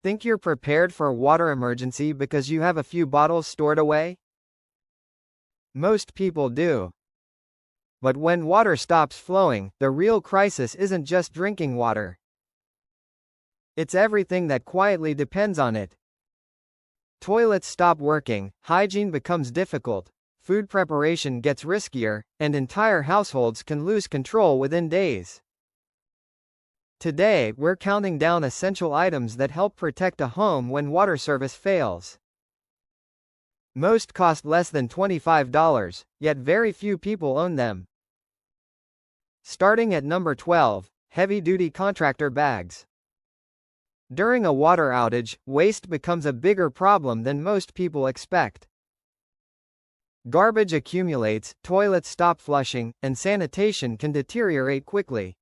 Think you're prepared for a water emergency because you have a few bottles stored away? Most people do. But when water stops flowing, the real crisis isn't just drinking water. It's everything that quietly depends on it. Toilets stop working, hygiene becomes difficult, food preparation gets riskier, and entire households can lose control within days. Today, we're counting down essential items that help protect a home when water service fails. Most cost less than $25, yet very few people own them. Starting at number 12, heavy-duty contractor bags. During a water outage, waste becomes a bigger problem than most people expect. Garbage accumulates, toilets stop flushing, and sanitation can deteriorate quickly.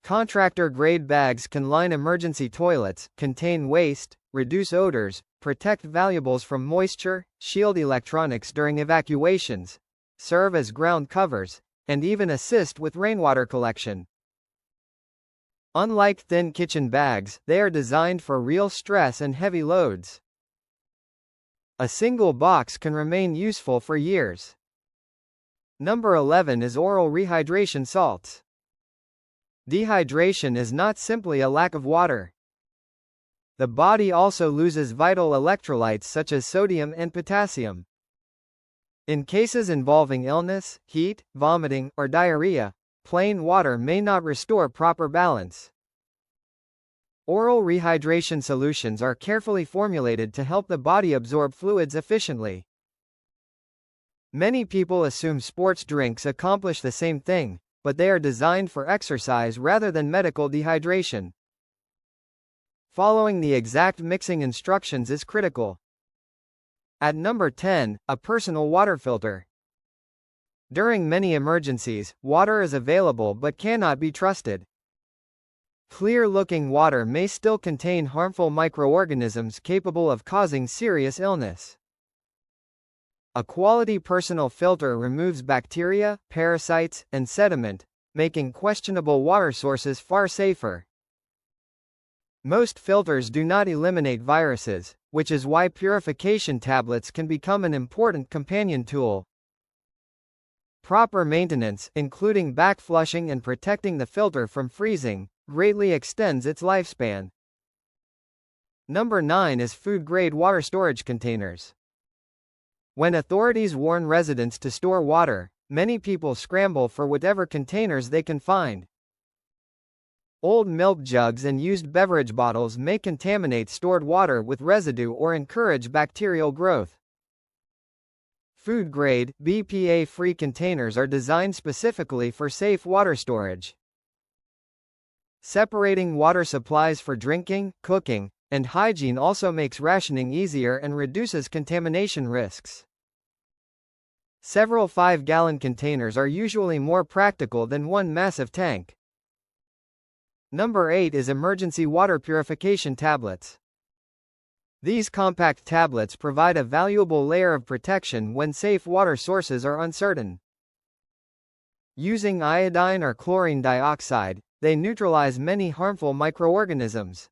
Contractor-grade bags can line emergency toilets, contain waste, reduce odors, protect valuables from moisture, shield electronics during evacuations, serve as ground covers, and even assist with rainwater collection. Unlike thin kitchen bags, they are designed for real stress and heavy loads. A single box can remain useful for years. Number 11 is oral rehydration salts. Dehydration is not simply a lack of water. The body also loses vital electrolytes such as sodium and potassium. In cases involving illness, heat, vomiting, or diarrhea, plain water may not restore proper balance. Oral rehydration solutions are carefully formulated to help the body absorb fluids efficiently. Many people assume sports drinks accomplish the same thing, but they are designed for exercise rather than medical dehydration. Following the exact mixing instructions is critical. At number 10, a personal water filter. During many emergencies, water is available but cannot be trusted. Clear-looking water may still contain harmful microorganisms capable of causing serious illness. A quality personal filter removes bacteria, parasites, and sediment, making questionable water sources far safer. Most filters do not eliminate viruses, which is why purification tablets can become an important companion tool. Proper maintenance, including backflushing and protecting the filter from freezing, greatly extends its lifespan. Number 9 is food-grade water storage containers. When authorities warn residents to store water, many people scramble for whatever containers they can find. Old milk jugs and used beverage bottles may contaminate stored water with residue or encourage bacterial growth. Food-grade, BPA-free containers are designed specifically for safe water storage. Separating water supplies for drinking, cooking, and hygiene also makes rationing easier and reduces contamination risks. Several 5-gallon containers are usually more practical than one massive tank. Number 8 is emergency water purification tablets. These compact tablets provide a valuable layer of protection when safe water sources are uncertain. Using iodine or chlorine dioxide, they neutralize many harmful microorganisms.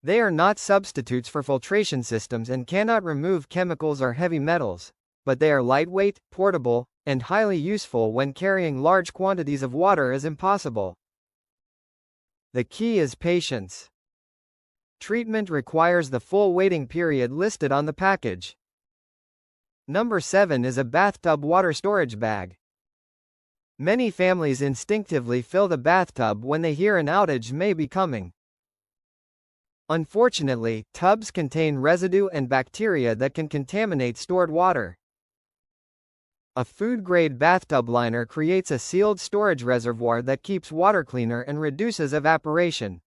They are not substitutes for filtration systems and cannot remove chemicals or heavy metals, but they are lightweight, portable, and highly useful when carrying large quantities of water is impossible. The key is patience. Treatment requires the full waiting period listed on the package. Number 7 is a bathtub water storage bag. Many families instinctively fill the bathtub when they hear an outage may be coming. Unfortunately, tubs contain residue and bacteria that can contaminate stored water. A food-grade bathtub liner creates a sealed storage reservoir that keeps water cleaner and reduces evaporation.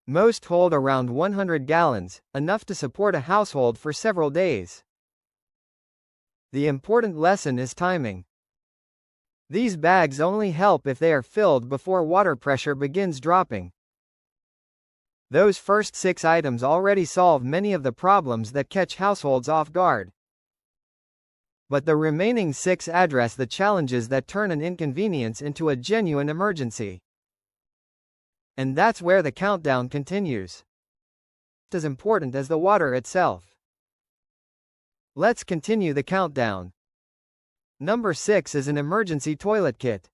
Most hold around 100 gallons, enough to support a household for several days. The important lesson is timing. These bags only help if they are filled before water pressure begins dropping. Those first 6 items already solve many of the problems that catch households off guard. But the remaining 6 address the challenges that turn an inconvenience into a genuine emergency. And that's where the countdown continues. Just as important as the water itself. Let's continue the countdown. Number 6 is an emergency toilet kit.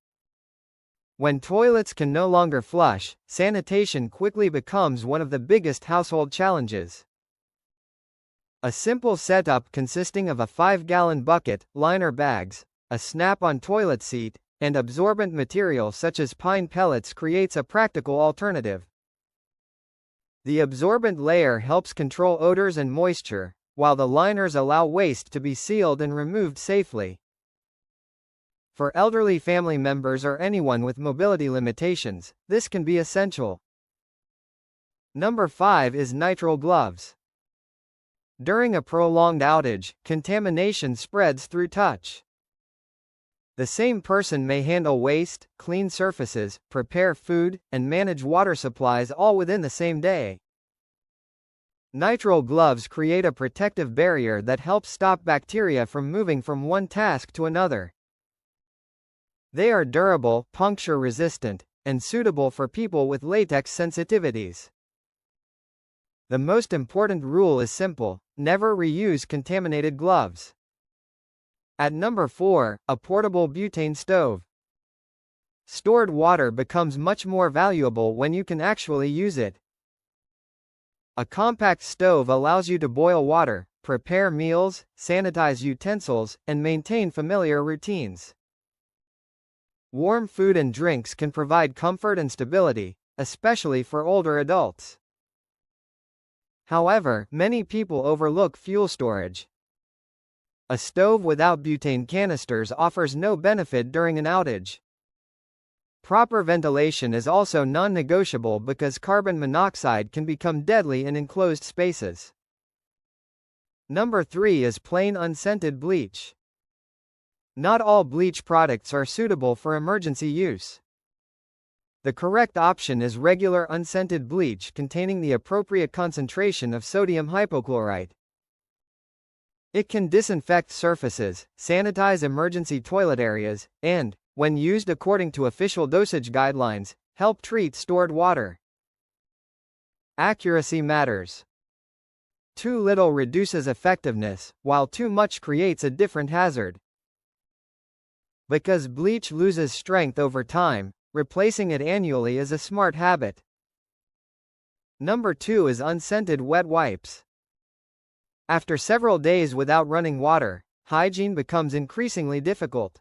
When toilets can no longer flush, sanitation quickly becomes one of the biggest household challenges. A simple setup consisting of a 5-gallon bucket, liner bags, a snap-on toilet seat, and absorbent material such as pine pellets creates a practical alternative. The absorbent layer helps control odors and moisture, while the liners allow waste to be sealed and removed safely. For elderly family members or anyone with mobility limitations, this can be essential. Number 5 is nitrile gloves. During a prolonged outage, contamination spreads through touch. The same person may handle waste, clean surfaces, prepare food, and manage water supplies all within the same day. Nitrile gloves create a protective barrier that helps stop bacteria from moving from one task to another. They are durable, puncture-resistant, and suitable for people with latex sensitivities. The most important rule is simple: never reuse contaminated gloves. At number 4, a portable butane stove. Stored water becomes much more valuable when you can actually use it. A compact stove allows you to boil water, prepare meals, sanitize utensils, and maintain familiar routines. Warm food and drinks can provide comfort and stability, especially for older adults. However, many people overlook fuel storage. A stove without butane canisters offers no benefit during an outage. Proper ventilation is also non-negotiable because carbon monoxide can become deadly in enclosed spaces. Number 3 is plain unscented bleach. Not all bleach products are suitable for emergency use. The correct option is regular unscented bleach containing the appropriate concentration of sodium hypochlorite. It can disinfect surfaces, sanitize emergency toilet areas, and, when used according to official dosage guidelines, help treat stored water. Accuracy matters. Too little reduces effectiveness, while too much creates a different hazard. Because bleach loses strength over time, replacing it annually is a smart habit. Number 2 is unscented wet wipes. After several days without running water, hygiene becomes increasingly difficult.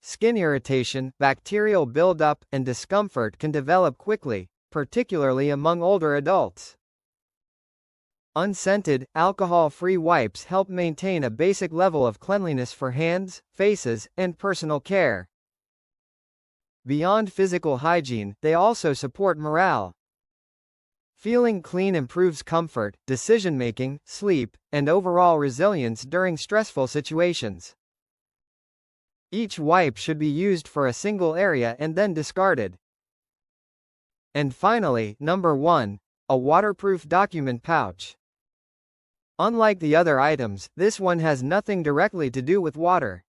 Skin irritation, bacterial buildup, and discomfort can develop quickly, particularly among older adults. Unscented, alcohol-free wipes help maintain a basic level of cleanliness for hands, faces, and personal care. Beyond physical hygiene, they also support morale. Feeling clean improves comfort, decision-making, sleep, and overall resilience during stressful situations. Each wipe should be used for a single area and then discarded. And finally, number 1, a waterproof document pouch. Unlike the other items, this one has nothing directly to do with water.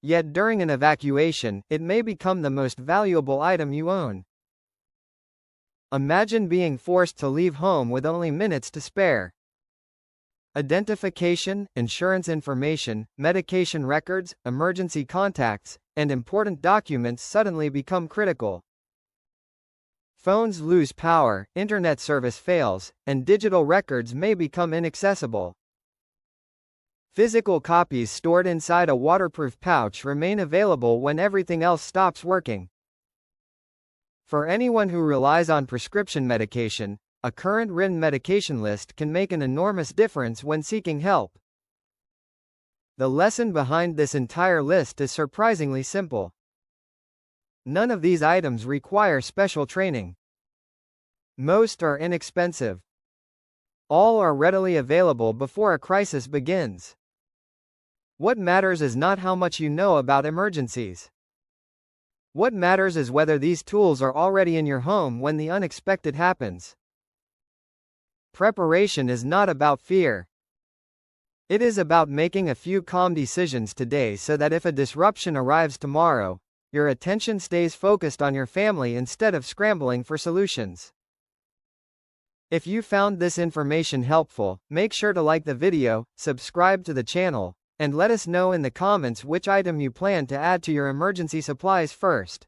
Yet during an evacuation, it may become the most valuable item you own. Imagine being forced to leave home with only minutes to spare. Identification, insurance information, medication records, emergency contacts, and important documents suddenly become critical. Phones lose power, internet service fails, and digital records may become inaccessible. Physical copies stored inside a waterproof pouch remain available when everything else stops working. For anyone who relies on prescription medication, a current written medication list can make an enormous difference when seeking help. The lesson behind this entire list is surprisingly simple. None of these items require special training. Most are inexpensive. All are readily available before a crisis begins. What matters is not how much you know about emergencies. What matters is whether these tools are already in your home when the unexpected happens. Preparation is not about fear. It is about making a few calm decisions today so that if a disruption arrives tomorrow, Your attention stays focused on your family instead of scrambling for solutions. If you found this information helpful, make sure to like the video, subscribe to the channel, and let us know in the comments which item you plan to add to your emergency supplies first.